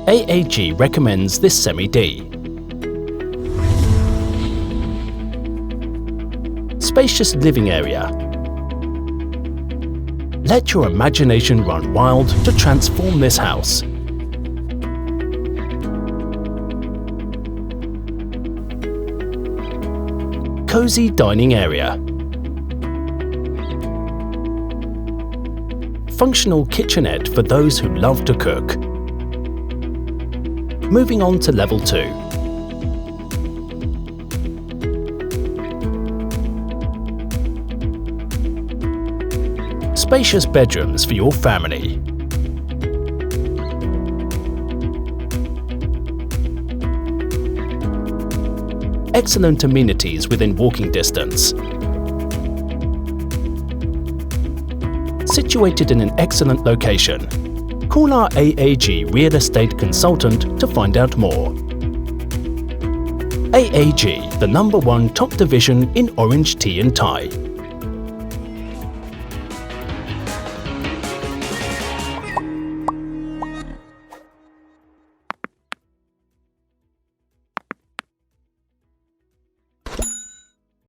AAG recommends this semi-D. Spacious living area. Let your imagination run wild to transform this house. Cozy dining area. Functional kitchenette for those who love to cook. Moving on to level 2. Spacious bedrooms for your family. Excellent amenities within walking distance. Situated in an excellent location. Call our AAG real estate consultant to find out more. AAG, the #1 top division in orange tea and tie.